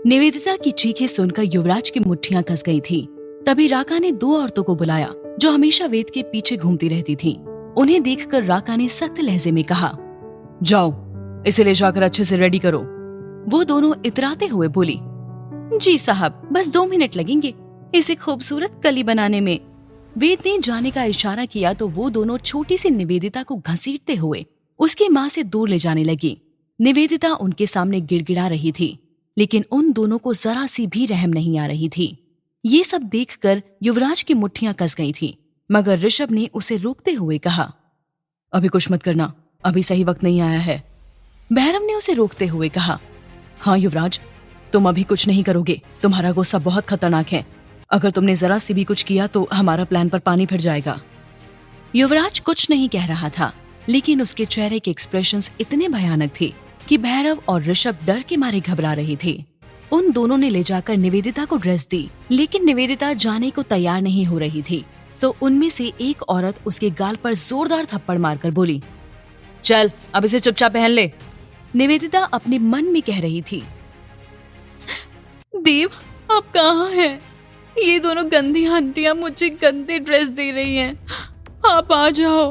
निवेदिता की चीखें सुनकर युवराज की मुट्ठियां कस गई थी। तभी राका ने दो औरतों को बुलाया जो हमेशा वेद के पीछे घूमती रहती थीं। उन्हें देखकर राका ने सख्त लहजे में कहा, जाओ इसे ले जाकर अच्छे से रेडी करो। वो दोनों इतराते हुए बोली, जी साहब, बस 2 मिनट लगेंगे इसे खूबसूरत कली बनाने में। वेद ने जाने का इशारा किया तो वो दोनों छोटी सी निवेदिता को घसीटते हुए उसकी माँ से दूर ले जाने लगी। निवेदिता उनके सामने गिड़गिड़ा रही थी, लेकिन उन दोनों को जरा सी भी रहम नहीं आ रही थी। ये सब देखकर युवराज की मुट्ठियां कस गई थी, मगर ऋषभ ने उसे रोकते हुए कहा, अभी कुछ मत करना, अभी सही वक्त नहीं आया है। भैरव ने उसे रोकते हुए कहा, हाँ युवराज, तुम अभी कुछ नहीं करोगे, तुम्हारा गुस्सा बहुत खतरनाक है। अगर तुमने जरा सी भी कुछ किया तो हमारा प्लान पर पानी फिर जाएगा। युवराज कुछ नहीं कह रहा था, लेकिन उसके चेहरे के एक्सप्रेशंस इतने भयानक थे कि भैरव और ऋषभ डर के मारे घबरा रहे थे। उन दोनों ने ले जाकर निवेदिता को ड्रेस दी, लेकिन निवेदिता जाने को तैयार नहीं हो रही थी। तो उनमें से एक औरत उसके गाल पर जोरदार थप्पड़ मारकर बोली, चल अब इसे चुपचाप पहन ले। निवेदिता अपने मन में कह रही थी, देव आप कहाँ हैं? ये दोनों गंदी आंटियां मुझे गंदे ड्रेस दे रही हैं। आप आ जाओ,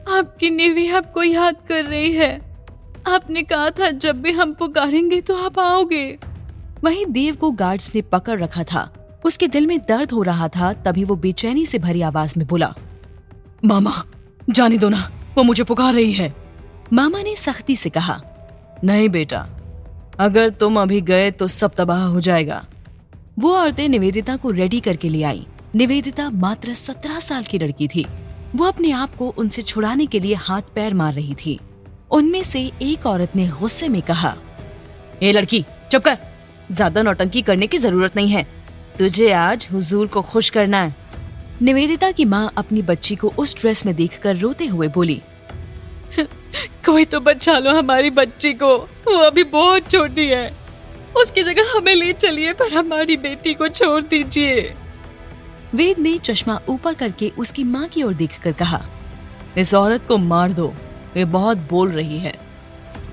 आपकी निवी आपको याद कर रही है। आपने कहा था जब भी हम पुकारेंगे तो आप आओगे। वहीं देव को गार्ड्स ने पकड़ रखा था। उसके दिल में दर्द हो रहा था। तभी वो बेचैनी से भरी आवाज में बोला, मामा जाने दो ना, वो मुझे पुकार रही है। मामा ने सख्ती से कहा, नहीं बेटा, अगर तुम अभी गए तो सब तबाह हो जाएगा। वो औरतें निवेदिता को रेडी करके ले आई। निवेदिता मात्र 17 साल की लड़की थी। वो अपने आप को उनसे छुड़ाने के लिए हाथ पैर मार रही थी। उनमें से एक औरत ने गुस्से में कहा, ए लड़की चुप कर, ज्यादा नौटंकी करने की जरूरत नहीं है, तुझे आज हुजूर को खुश करना है। निवेदिता की माँ अपनी बच्ची को उस ड्रेस में देखकर रोते हुए बोली, कोई तो बचा लो हमारी बच्ची को, वो अभी बहुत छोटी है, उसकी जगह हमें ले चलिए, पर हमारी बेटी को छोड़ दीजिए। वेद ने चश्मा ऊपर करके उसकी माँ की ओर देखकर कहा, इस औरत को मार दो, वे बहुत बोल रही है।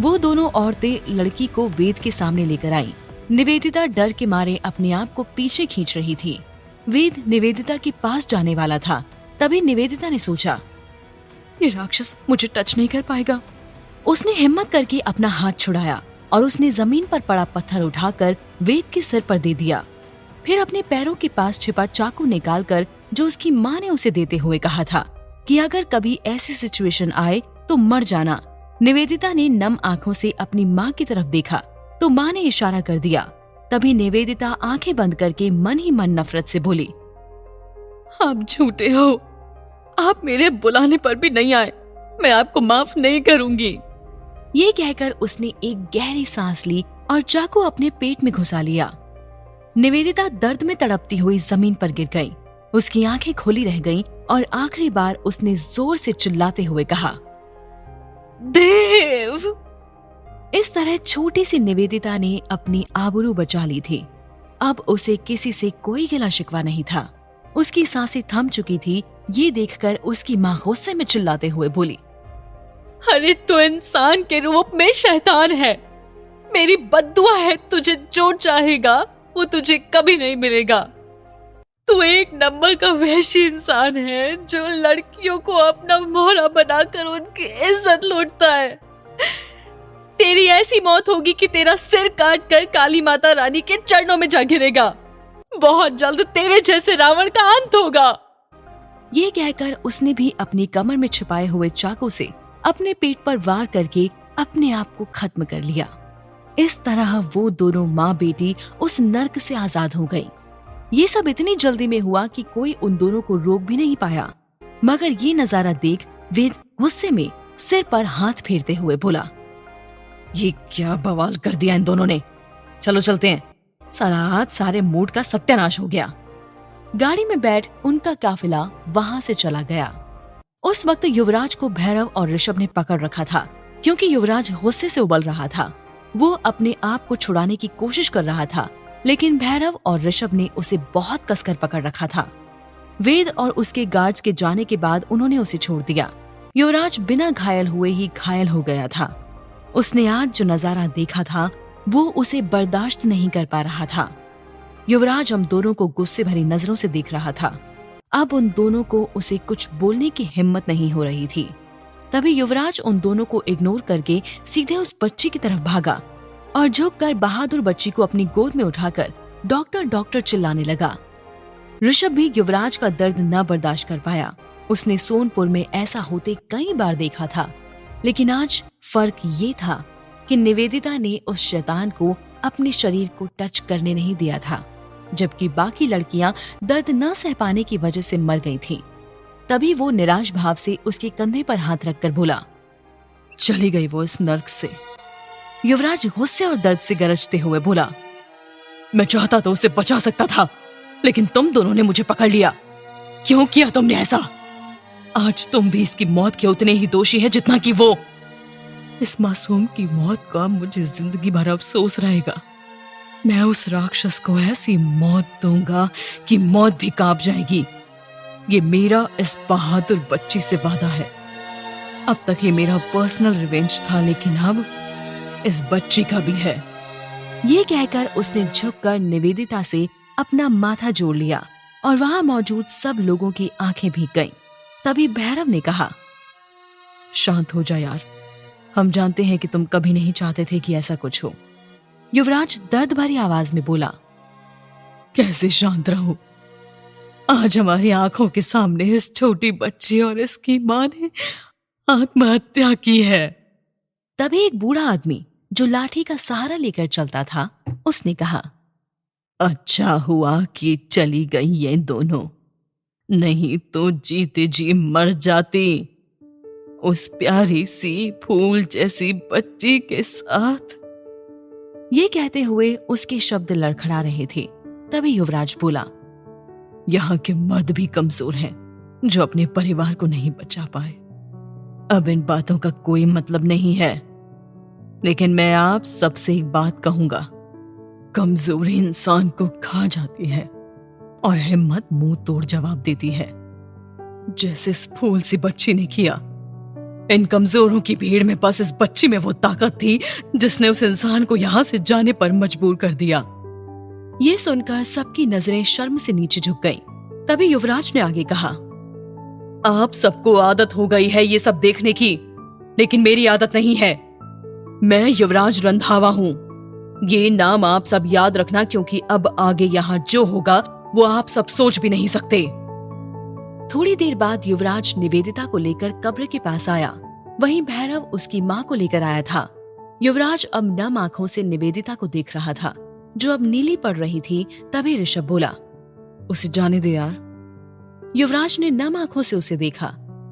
वो दोनों औरतें लड़की को वेद के सामने लेकर आई। निवेदिता डर के मारे अपने आप को पीछे खींच रही थी। वेद निवेदिता के पास जाने वाला था। तभी निवेदिता ने सोचा, ये राक्षस मुझे टच नहीं कर पाएगा। उसने हिम्मत करके अपना हाथ छुड़ाया और उसने जमीन पर पड़ा पत्थर उठाकर वेद के सिर पर दे दिया। फिर अपने पैरों के पास छिपा चाकू निकालकर, जो उसकी माँ ने उसे देते हुए कहा था कि अगर कभी ऐसी सिचुएशन आए तो मर जाना। निवेदिता ने नम आंखों से अपनी माँ की तरफ देखा तो माँ ने इशारा कर दिया। तभी निवेदिता आंखें बंद करके मन ही मन नफरत से बोली, आप झूठे हो, आप मेरे बुलाने पर भी नहीं आए, मैं आपको माफ नहीं करूंगी। ये कहकर उसने एक गहरी सांस ली और चाकू अपने पेट में घुसा लिया। निवेदिता दर्द में तड़पती हुई जमीन पर गिर गई। उसकी आंखें खुली रह गईं और आखिरी बार उसने जोर से चिल्लाते हुए कहा, देव। इस तरह छोटी सी निवेदिता ने अपनी आबरू बचा ली थी। अब उसे किसी से कोई गिला शिकवा नहीं था। उसकी सांसें थम चुकी थी। ये देखकर उसकी माँ गुस्से में चिल्लाते हुए बोली, अरे तू इंसान के रूप में शैतान है, मेरी बद्दुआ है, तुझे जो चाहेगा वो तुझे कभी नहीं मिलेगा। तू एक नंबर का वहशी इंसान है जो लड़कियों को अपना मोहरा बनाकर उनकी इज्जत लूटता है। तेरी ऐसी मौत होगी कि तेरा सिर काट कर काली माता रानी के चरणों में जा गिरेगा। बहुत जल्द तेरे जैसे रावण का अंत होगा। ये कहकर उसने भी अपनी कमर में छिपाए हुए चाकू से अपने पेट पर वार करके अपने आप को खत्म कर लिया। इस तरह वो दोनों माँ बेटी उस नर्क से आजाद हो गई। ये सब इतनी जल्दी में हुआ कि कोई उन दोनों को रोक भी नहीं पाया। मगर ये नजारा देख वेद गुस्से में सिर पर हाथ फेरते हुए बोला, ये क्या बवाल कर दिया इन दोनों ने, चलो चलते हैं, सारा सारे मूड का सत्यानाश हो गया। गाड़ी में बैठ उनका काफिला वहां से चला गया। उस वक्त युवराज को भैरव और ऋषभ ने पकड़ रखा था, क्योंकि युवराज गुस्से से उबल रहा था। वो अपने आप को छुड़ाने की कोशिश कर रहा था, लेकिन भैरव और ऋषभ ने उसे बहुत कसकर पकड़ रखा था। वेद और उसके गार्ड्स के जाने के बाद उन्होंने उसे छोड़ दिया। युवराज बिना घायल हुए ही घायल हो गया था। उसने आज जो नजारा देखा था वो उसे बर्दाश्त नहीं कर पा रहा था। युवराज हम दोनों को गुस्से भरी नजरों से देख रहा था। अब उन दोनों को उसे कुछ बोलने की हिम्मत नहीं हो रही थी। तभी युवराज उन दोनों को इग्नोर करके सीधे उस बच्ची की तरफ भागा और झुककर बहादुर बच्ची को अपनी गोद में उठाकर डॉक्टर डॉक्टर चिल्लाने लगा। ऋषभ भी युवराज का दर्द न बर्दाश्त कर पाया। उसने सोनपुर में ऐसा होते कई बार देखा था, लेकिन आज फर्क ये था कि निवेदिता ने उस शैतान को अपने शरीर को टच करने नहीं दिया था, जबकि बाकी लड़कियां दर्द न सह पाने की वजह से मर गई थीं। तभी वो निराश भाव से उसके कंधे पर हाथ रखकर बोला, चली गई वो इस नर्क से। युवराज गुस्से और दर्द से गरजते हुए बोला, मैं चाहता तो उसे बचा सकता था, लेकिन तुम दोनों ने मुझे पकड़ लिया। क्यों किया तुमने ऐसा? आज तुम भी इसकी मौत के उतने ही दोषी है जितना कि वो। इस मासूम की मौत का मुझे जिंदगी भर अफसोस रहेगा। मैं उस राक्षस को ऐसी मौत दूंगा कि मौत भी कांप जाएगी। ये मेरा इस बहादुर बच्ची से वादा है। अब तक ये मेरा पर्सनल रिवेंज था, लेकिन अब इस बच्ची का भी है। ये कहकर उसने झुककर निवेदिता से अपना माथा जोड़ लिया और वहां मौजूद सब लोगों की आंखें भीग गईं। तभी भैरव ने कहा, शांत हो जा यार, हम जानते हैं कि तुम कभी नहीं चाहते थे कि ऐसा कुछ हो। युवराज दर्द भरी आवाज में बोला, कैसे शांत रहूं? आज हमारी आंखों के सामने इस छोटी बच्ची और इसकी मां ने आत्महत्या की है। तभी एक बूढ़ा आदमी जो लाठी का सहारा लेकर चलता था, उसने कहा, अच्छा हुआ कि चली गई ये दोनों, नहीं तो जीते जी मर जाती उस प्यारी सी फूल जैसी बच्ची के साथ। ये कहते हुए उसके शब्द लड़खड़ा रहे थे। तभी युवराज बोला, यहाँ के मर्द भी कमजोर हैं जो अपने परिवार को नहीं बचा पाए। अब इन बातों का कोई मतलब नहीं है, लेकिन मैं आप सबसे एक बात कहूंगा, कमजोरी इंसान को खा जाती है और हिम्मत मुंह तोड़ जवाब देती है, जैसे इस फूल सी बच्ची ने किया। इन कमजोरों की भीड़ में बस इस बच्ची में वो ताकत थी जिसने उस इंसान को यहां से जाने पर मजबूर कर दिया। ये सुनकर सबकी नजरें शर्म से नीचे झुक गईं। तभी युवराज ने आगे कहा, आप सबको आदत हो गई है ये सब देखने की, लेकिन मेरी आदत नहीं है। मैं युवराज रंधावा हूं। ये नाम आप सब याद रखना, क्योंकि अब आगे यहाँ जो होगा वो आप सब सोच भी नहीं सकते। थोड़ी देर बाद युवराज निवेदिता को लेकर कब्र के पास आया। वहीं भैरव उसकी मां को लेकर आया था। युवराज अब नम आंखों से निवेदिता को देख रहा था, जो अब नीली पड़ रही थी। तभी ऋषभ बोला, उसे जाने दे यार। युवराज ने नम आंखों से उसे देखा,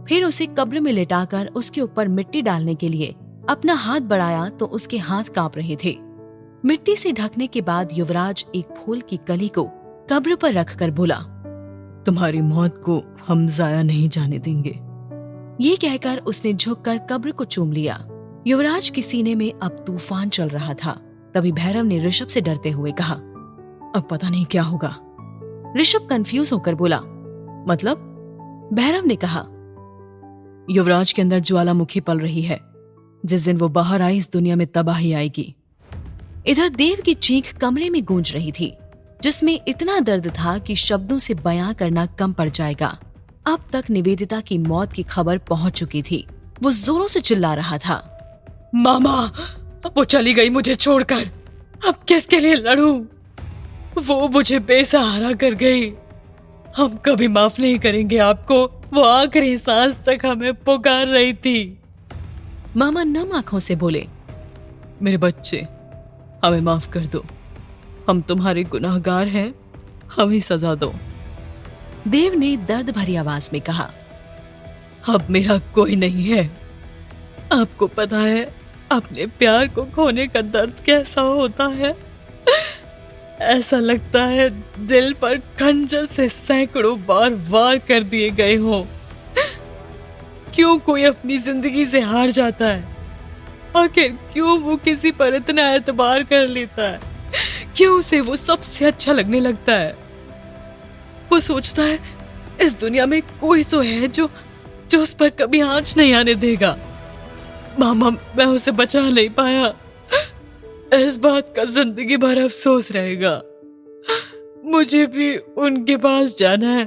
फिर उसे कब्र में लिटाकर उसके ऊपर मिट्टी डालने के लिए अपना हाथ बढ़ाया तो उसके हाथ कांप रहे थे। मिट्टी से ढकने के बाद युवराज एक फूल की कली को कब्र पर रखकर बोला, तुम्हारी मौत को हम जाया नहीं जाने देंगे। ये कहकर उसने झुककर कब्र को चूम लिया। युवराज के सीने में अब तूफान चल रहा था। तभी भैरव ने ऋषभ से डरते हुए कहा, अब पता नहीं क्या होगा। ऋषभ कंफ्यूज होकर बोला, मतलब? भैरव ने कहा, युवराज के अंदर ज्वालामुखी पल रही है। जिस दिन वो बाहर आई इस दुनिया में तबाही आएगी। इधर देव की चीख कमरे में गूंज रही थी, जिसमें इतना दर्द था कि शब्दों से बयां करना कम पड़ जाएगा। अब तक निवेदिता की मौत की खबर पहुंच चुकी थी। वो जोरों से चिल्ला रहा था, मामा, वो चली गई मुझे छोड़कर, अब किसके लिए लड़ूं? वो मुझे बेसहारा कर गई। हम कभी माफ नहीं करेंगे आपको। वो आखिरी सांस तक हमें पुकार रही थी। मामा नम आंखों से बोले, मेरे बच्चे, हमें माफ कर दो। हम तुम्हारे गुनाहगार हैं, हमें सजा दो। देव ने दर्द भरी आवाज में कहा, अब मेरा कोई नहीं है। आपको पता है अपने प्यार को खोने का दर्द कैसा होता है? ऐसा लगता है दिल पर खंजर से सैकड़ों बार वार कर दिए गए हों। क्यों कोई अपनी जिंदगी से हार जाता है? आखिर क्यों वो किसी पर इतना एतबार कर लेता है? क्यों उसे वो सबसे अच्छा लगने लगता है? वो सोचता है इस दुनिया में कोई तो है जो उस पर कभी आंच नहीं आने देगा। मामा, मैं उसे बचा नहीं पाया। इस बात का जिंदगी भर अफसोस रहेगा। मुझे भी उनके पास जाना है,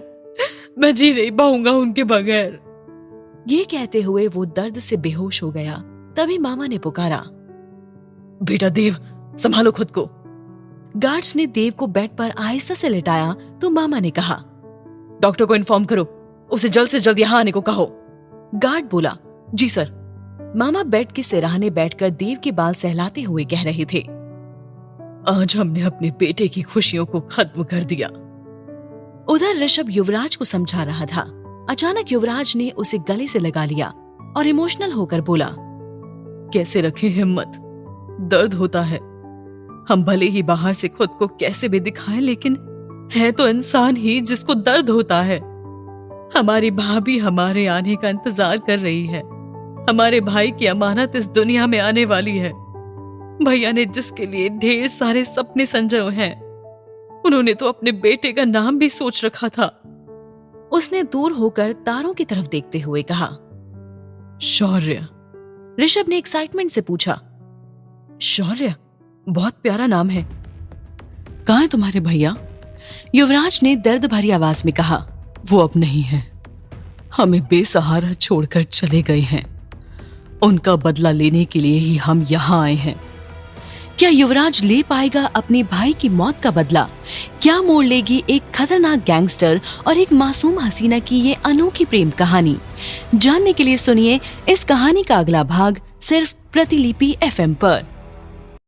मैं जी नहीं पाऊंगा उनके बगैर। ये कहते हुए वो दर्द से बेहोश हो गया। तभी मामा ने पुकारा, बेटा देव, संभालो खुद को। गार्ड्स ने देव को बेड पर आहिस्ता से लेटाया तो मामा ने कहा, डॉक्टर को इन्फॉर्म करो, उसे जल्द से जल्द यहाँ आने को कहो। गार्ड बोला, जी सर। मामा बेड के सिरहाने बैठकर देव के बाल सहलाते हुए कह रहे थे, आज हमने अपने बेटे की खुशियों को खत्म कर दिया। उधर ऋषभ युवराज को समझा रहा था। अचानक युवराज ने उसे गले से लगा लिया और इमोशनल होकर बोला, कैसे रखें हिम्मत, दर्द होता है। हम भले ही बाहर से खुद को कैसे भी दिखाएं, लेकिन है तो इंसान ही जिसको दर्द होता है। हमारी भाभी हमारे आने का इंतजार कर रही है। हमारे भाई की अमानत इस दुनिया में आने वाली है। भैया ने जिसके लिए ढेर सारे सपने संजोए हैं, उन्होंने तो अपने बेटे का नाम भी सोच रखा था। उसने दूर होकर तारों की तरफ देखते हुए कहा, शौर्य। ऋषभ ने एक्साइटमेंट से पूछा, शौर्य? बहुत प्यारा नाम है। कहाँ है तुम्हारे भैया? युवराज ने दर्द भरी आवाज में कहा, वो अब नहीं है, हमें बेसहारा छोड़कर चले गए हैं। उनका बदला लेने के लिए ही हम यहाँ आए हैं। क्या युवराज ले पाएगा अपने भाई की मौत का बदला? क्या मोड़ लेगी एक खतरनाक गैंगस्टर और एक मासूम हसीना की ये अनोखी प्रेम कहानी? जानने के लिए सुनिए इस कहानी का अगला भाग सिर्फ प्रतिलिपि FM पर।